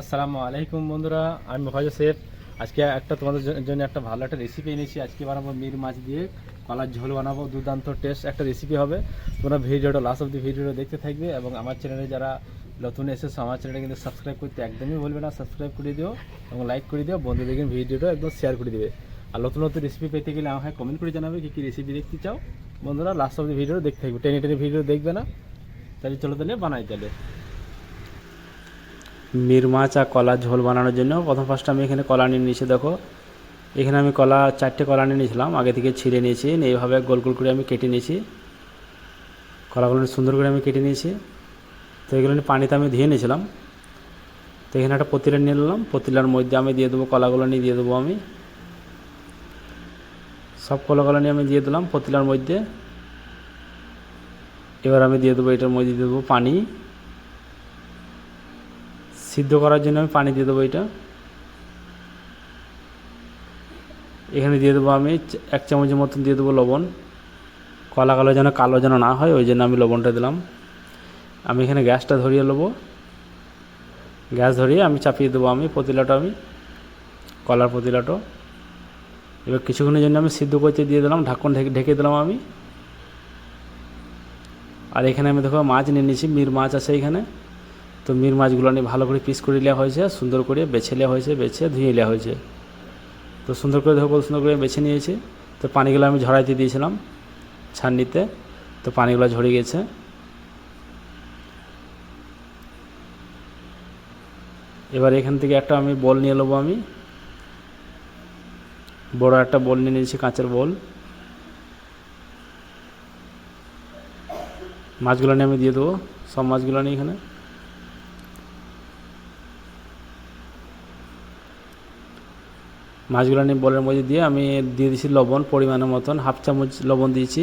আসসালামু আলাইকুম বন্ধুরা, আমি ভয় সেফ। আজকে তোমাদের জন্য একটা ভালো একটা রেসিপি এনেছি। আজকে বানাবো মির মাছ দিয়ে কলার ঝোল বানাবো। দুর্দান্ত টেস্ট একটা রেসিপি হবে। তোমরা ভিডিওটা লাস্ট অব দি ভিডিওটা দেখতে থাকবে এবং আমার চ্যানেলে যারা নতুন এসেছো আমার চ্যানেলে কিন্তু সাবস্ক্রাইব করতে একদমই ভুলবে না। সাবস্ক্রাইব করে দিও এবং লাইক করে দিও, বন্ধুদের কিন্তু ভিডিওটা একদম শেয়ার করে দিবে। আর নতুন নতুন রেসিপি পেতে গেলে আমাকে কমেন্ট করে জানাবে কী কী রেসিপি দেখতে চাও। বন্ধুরা লাস্ট অব দি ভিডিও দেখতে থাকবে, টেনে টেনে ভিডিও দেখবে না। তাহলে চলো তাহলে বানাই তাহলে। মির মাছ আর কলার ঝোল বানানোর জন্য ফার্স্ট আমি এখানে কলা নিয়ে নিয়েছি। দেখো এখানে আমি কলা 4টে কলা নিয়ে নিয়েছিলাম, আগে থেকে ছিঁড়ে নিয়েছি। এইভাবে গোল গোল করে আমি কেটে নিয়েছি, কলাগুলো সুন্দর করে আমি কেটে নিয়েছি। তো এগুলো পানিতে আমি ধুয়ে নিয়েছিলাম। তো এখানে একটা পতিলা নিয়ে নিলাম, পতিলার মধ্যে আমি দিয়ে দেবো কলাগুলো নিয়ে দিয়ে দেবো আমি সব কলাগুলো নিয়ে আমি দিয়ে দিলাম পতিলার মধ্যে। এবার আমি দিয়ে দেবো এটার মধ্যে দিয়ে দেবো পানি, সিদ্ধ করার জন্য আমি পানি দিয়ে দেবো। এখানে দিয়ে দেবো আমি 1 চামচের মতন দিয়ে দেবো লবণ। কলাগুলো যেন কালো যেন না হয়, ওই জন্য আমি লবণটা দিলাম। আমি এখানে গ্যাসটা ধরিয়ে নেবো, গ্যাস ধরিয়ে আমি চাপিয়ে দেবো আমি পতিলাটা, আমি কলার পতিলাটা। এবার কিছুক্ষণের জন্য আমি সিদ্ধ করতে দিয়ে দিলাম, ঢাকন ঢেকে দিলাম আমি। আর এখানে আমি দেখো মাছ নিয়ে নিয়েছি, মির মাছ আছে এখানে। তো মির মাছগুলো নিয়ে ভালো করে পিস করে নেওয়া হয়েছে, সুন্দর করে বেছে নেওয়া হয়েছে, বেছে ধুয়ে নেওয়া হয়েছে। তো সুন্দর করে দেখো সুন্দর করে বেছে নিয়েছি। তো পানিগুলো আমি ঝরাইতে দিয়েছিলাম ছাঁকনিতে, তো পানিগুলো ঝরে গেছে। এবার এখান থেকে একটা আমি বোল নিয়ে নেবো, আমি বড় একটা বোল নিয়ে নিয়েছি, কাঁচের বোল। মাছগুলো নিয়ে আমি দিয়ে দেবো, সব মাছগুলো নিয়ে এখানে মাছগুলো নিয়ে বোলের মধ্যে দিয়ে আমি দিয়ে দিয়েছি লবণ পরিমাণের মতন, 1/2 চামচ লবণ দিয়েছি।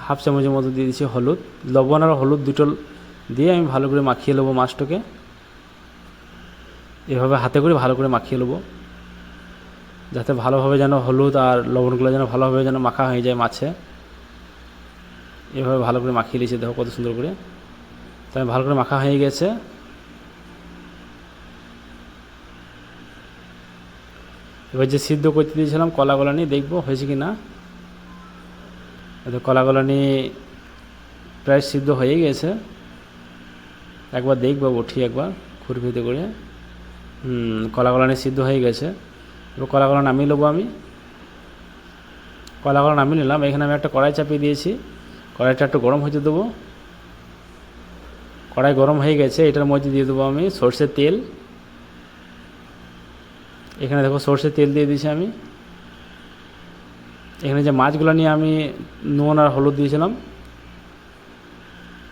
1/2 চামচের মতো দিয়ে দিয়েছি হলুদ। লবণ আর হলুদ দুটো দিয়ে আমি ভালো করে মাখিয়ে নেবো মাছটাকে। এভাবে হাতে করে ভালো করে মাখিয়ে নেবো, যাতে ভালোভাবে যেন হলুদ আর লবণগুলো যেন ভালোভাবে যেন মাখা হয়ে যায় মাছে। এভাবে ভালো করে মাখিয়ে নিয়েছি, দেখো কত সুন্দর করে। তাই ভালো করে মাখা হয়ে গেছে। এবার যে সিদ্ধ করতে দিয়েছিলাম কলাগুলো নিয়ে দেখবো হয়েছে কি না। কলাগুলো নিয়ে প্রায় সিদ্ধ হয়ে গেছে, একবার দেখবো উঠিয়ে একবার খুরপিতে করে। কলাগুলো নিয়ে সিদ্ধ হয়ে গেছে। এবার কলাগুলো নামিয়ে নেবো আমি। কলাগুলো নামিয়ে নিলাম। এখানে আমি একটা কড়াই চাপিয়ে দিয়েছি, কড়াইটা একটু গরম হতে দেবো। কড়াই গরম হয়ে গেছে, এটার মধ্যে দিয়ে দেবো আমি সরষের তেল। এখানে দেখো সরষের তেল দিয়ে দিয়েছি আমি। এখানে যে মাছগুলো নিয়ে আমি নুন আর হলুদ দিয়েছিলাম,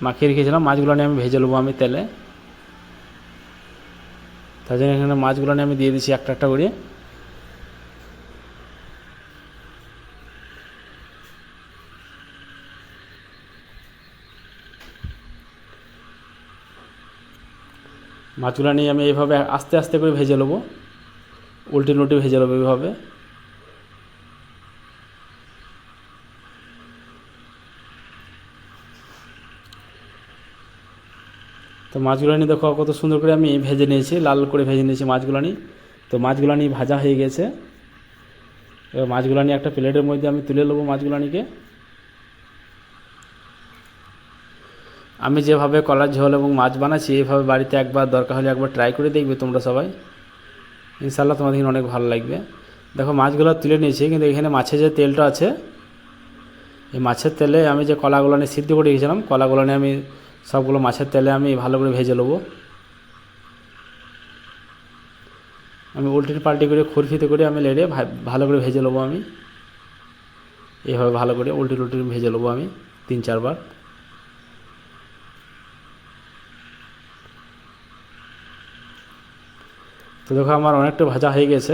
মাখিয়ে রেখেছিলাম, মাছগুলো নিয়ে আমি ভেজে নেবো আমি তেলে। তার জন্য এখানে মাছগুলো নিয়ে আমি দিয়ে দিচ্ছি একটা একটা করে। মাছগুলো নিয়ে আমি এইভাবে আস্তে আস্তে করে ভেজে নেবো, উল্টে উল্টে ভেজে নেবো এইভাবে। তো মাছগুলো নিয়ে দেখো কত সুন্দর করে আমি ভেজে নিয়েছি, লাল করে ভেজে নিয়েছি মাছগুলো নিয়ে। তো মাছগুলো নিয়ে ভাজা হয়ে গেছে। এবার মাছগুলো নিয়ে একটা প্লেটের মধ্যে আমি তুলে নেবো মাছগুলো নিয়ে। আমি যেভাবে কলার ঝোল এবং মাছ বানাচ্ছি এইভাবে বাড়িতে একবার দরকার হলে একবার ট্রাই করে দেখবে তোমরা সবাই, ইনশাল্লাহ তোমাদের অনেক ভালো লাগবে। দেখো মাছগুলো তুলে নিয়েছি, কিন্তু এখানে মাছের যে তেলটা আছে, এই মাছের তেলে আমি যে কলাগুলো নিয়ে সিদ্ধ করে রেখেছিলাম, কলাগুলো নিয়ে আমি সবগুলো মাছের তেলে আমি ভালো করে ভেজে নেবো। আমি উল্টি পাল্টি করে খুরপিতে করে আমি লেড়ে ভালো করে ভেজে নেবো আমি। এইভাবে ভালো করে উল্টি উল্টি ভেজে নেবো আমি 3-4 বার। তো দেখো আমার অনেকটা ভাজা হয়ে গেছে।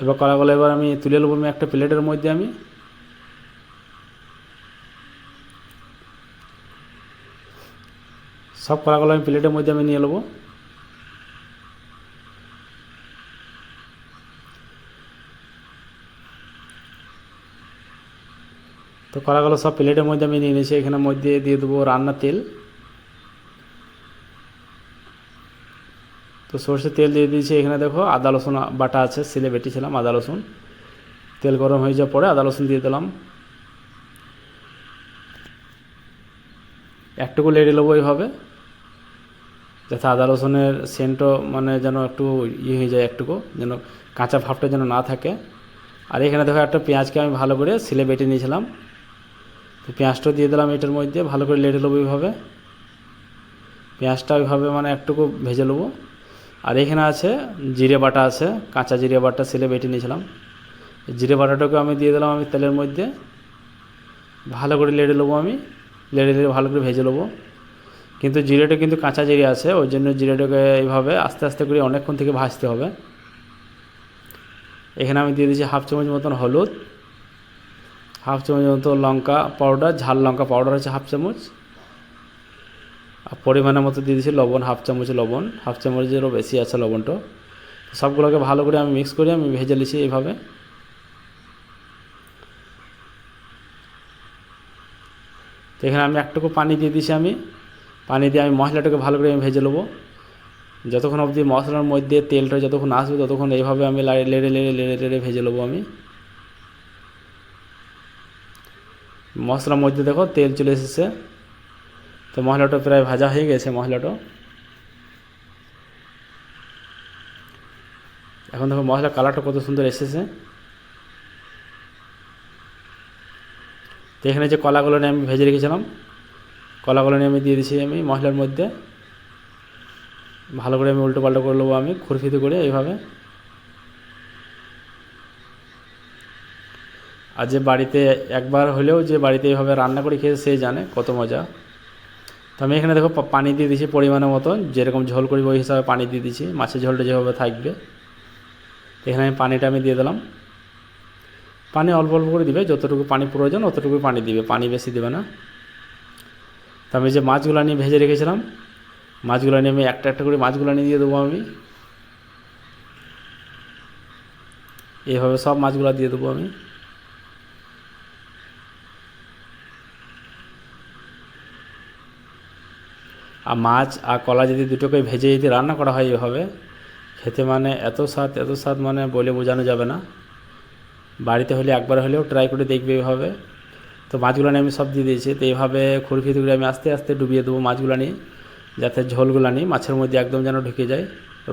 এবার কলাগুলো এবার আমি তুলে নেবো আমি একটা প্লেটের মধ্যে। আমি সব কলাগুলো আমি প্লেটের মধ্যে আমি নিয়ে নেবো। তো কলাগুলো সব প্লেটের মধ্যে আমি নিয়ে নিয়েছি। এখানে মধ্যে দিয়ে দেবো রান্নার তেল। তো সর্ষে তেল দিয়ে দিয়েছি। এখানে দেখো আদা রসুন বাটা আছে, সিলে বেটেছিলাম আদা রসুন। তেল গরম হয়ে যাওয়ার পরে আদা রসুন দিয়ে দিলাম। একটুকু লেড়ে নেবো এইভাবে, যাতে আদা রসুনের সেন্টও মানে যেন একটু হয়ে যায়, একটুকু যেন কাঁচা ভাবটা যেন না থাকে। আর এখানে দেখো একটা পেঁয়াজকে আমি ভালো করে সিলে বেটে নিয়েছিলাম, তো পেঁয়াজটাও দিয়ে দিলাম এটার মধ্যে, ভালো করে লেড়ে নেবো এইভাবে। পেঁয়াজটা ওইভাবে মানে একটুকু ভেজে নেবো। আর এখানে আছে জিরে বাটা আছে, কাঁচা জিরে বাটা সিলে বেটে নিয়েছিলাম। জিরে বাটাটাকে আমি দিয়ে দিলাম আমি তেলের মধ্যে, ভালো করে লেড়ে নেবো আমি, লেড়ে ভালো করে ভেজে নেবো। কিন্তু জিরেটা কিন্তু কাঁচা জিরে আছে, ওই জন্য জিরেটাকে এইভাবে আস্তে আস্তে করে অনেকক্ষণ থেকে ভাজতে হবে। এখানে আমি দিয়ে দিয়েছি হাফ চামচ মতন হলুদ, হাফ চামচ মতো লঙ্কা পাউডার, ঝাল লঙ্কা পাউডার আছে হাফ চামচ। আর পরিমাণের মতো দিয়ে দিয়েছি লবণ, হাফ চামচ লবণ, হাফ চামচেরও বেশি আছে লবণটা। সবগুলোকে ভালো করে আমি মিক্স করে আমি ভেজে নিয়েছি এইভাবে। তো এখানে আমি একটুকু পানি দিয়ে দিয়েছি, আমি পানি দিয়ে আমি মশলাটাকে ভালো করে আমি ভেজে নেবো। যতক্ষণ অবধি মশলার মধ্যে তেলটা যতক্ষণ আসবে ততক্ষণ এইভাবে আমি লেড়ে লেড়ে লেড়ে লেড়ে ভেজে নেবো আমি। মশলার মধ্যে দেখো তেল চলে এসেছে, তো মশলাটা প্রায় ভাজা হয়ে গেছে মশলাটা। এখন দেখো মশলার কালারটা কত সুন্দর এসেছে। তো এখানে যে কলাগুলো নিয়ে আমি ভেজে রেখেছিলাম, কলাগুলো নিয়ে আমি দিয়ে দিচ্ছি আমি মশলার মধ্যে। ভালো করে আমি উল্টো পাল্টো করে নেবো আমি খুরফিতে করে এইভাবে। আর যে বাড়িতে একবার হলেও যে বাড়িতে এইভাবে রান্না করে খেয়ে সে জানে কত মজা। তো আমি এখানে দেখো পানি দিয়ে দিচ্ছি পরিমাণের মতন, যেরকম ঝোল করবো ওই হিসাবে পানি দিয়ে দিচ্ছি, মাছের ঝোলটা যেভাবে থাকবে। এখানে আমি পানিটা আমি দিয়ে দিলাম। পানি অল্প অল্প করে দিবে, যতটুকু পানি প্রয়োজন অতটুকু পানি দিবে, পানি বেশি দেবে না। তো আমি যে মাছগুলো নিয়ে ভেজে রেখেছিলাম, মাছগুলো নিয়ে আমি একটা একটা করে মাছগুলো নিয়ে দিয়ে দেবো আমি এইভাবে, সব মাছগুলো দিয়ে দেবো আমি। আর মাছ আর কলা যদি দুটোকে ভেজে যদি রান্না করা হয় এভাবে, খেতে মানে এত স্বাদ মানে বলে বোঝানো যাবে না। বাড়িতে হলে একবার হলেও ট্রাই করে দেখবে এভাবে। তো মাছগুলো নিয়ে আমি সব দিয়ে দিয়েছি। তো এইভাবে খুরফিতে করে আমি আস্তে আস্তে ডুবিয়ে দেবো মাছগুলো নিয়ে, যাতে ঝোলগুলো নিয়ে মাছের মধ্যে একদম যেন ঢুকে যায়,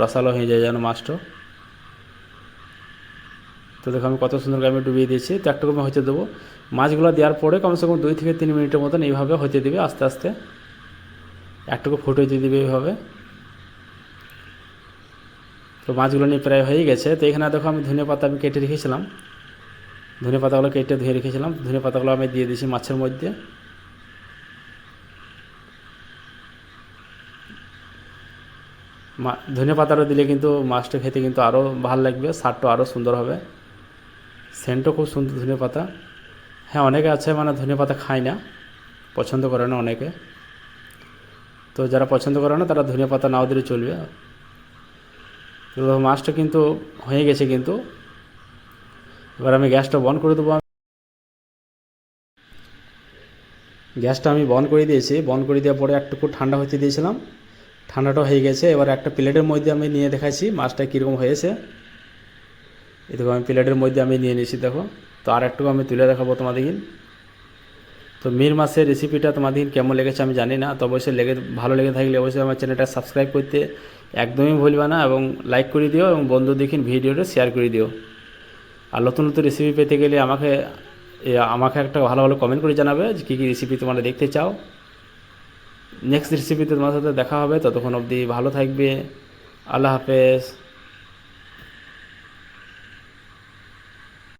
রসালো হয়ে যায় যেন মাছটা। তো দেখো আমি কত সুন্দর করে আমি ডুবিয়ে দিয়েছি। তো একটু কমে হতে দেবো। মাছগুলো দেওয়ার পরে কমসে কম 2 থেকে 3 মিনিটের মতন এইভাবে হতে দেবে আস্তে আস্তে, একটুকু ফুটে দিয়ে দেবে এইভাবে। তো মাছগুলো নিয়ে প্রায় হয়ে গেছে। তো এখানে দেখো আমি ধনে পাতা আমি কেটে রেখেছিলাম, ধনে পাতাগুলো কেটে ধুয়ে রেখেছিলাম, ধনে পাতাগুলো আমি দিয়ে দিয়েছি মাছের মধ্যে। ধনে পাতাটা দিলে কিন্তু মাছটা খেতে কিন্তু আরও ভালো লাগবে, স্বাদটা আরও সুন্দর হবে, সেন্টও খুব সুন্দর ধনে পাতা। হ্যাঁ, অনেকে আছে মানে ধনে পাতা খায় না, পছন্দ করে না অনেকে। তো যারা পছন্দ করে না তারা ধনে পাতা নাও দিলে চলবে। তো মাছটা কিন্তু হয়ে গেছে কিন্তু। এবার আমি গ্যাসটা বন্ধ করে দেবো। গ্যাসটা আমি বন্ধ করে দিয়েছি, বন্ধ করে দেওয়ার পরে একটুকু ঠান্ডা হতে দিয়েছিলাম, ঠান্ডাটা হয়ে গেছে। এবার একটা প্লেটের মধ্যে আমি নিয়ে দেখাচ্ছি মাছটা কীরকম হয়েছে। এই দেখো আমি প্লেটের মধ্যে আমি নিয়ে নিয়েছি দেখো। তো আর একটু আমি তুলে দেখাবো তোমাদের। তো মির মাছের রেসিপিটা তোমাদের কেমন লেগেছে আমি জানি না, তো অবশ্যই ভালো লেগে থাকলে অবশ্যই আমার চ্যানেলটা সাবস্ক্রাইব করতে একদমই ভুলবে না, এবং লাইক করে দিও, এবং বন্ধু দেখুন ভিডিওটা শেয়ার করে দিও। আর নতুন নতুন রেসিপি পেতে গেলে আমাকে একটা ভালো ভালো কমেন্ট করে জানাবে যে কী কী রেসিপি তোমরা দেখতে চাও। নেক্সট রেসিপিতে তোমার সাথে দেখা হবে, ততক্ষণ অবধি ভালো থাকবে। আল্লাহ হাফেজ।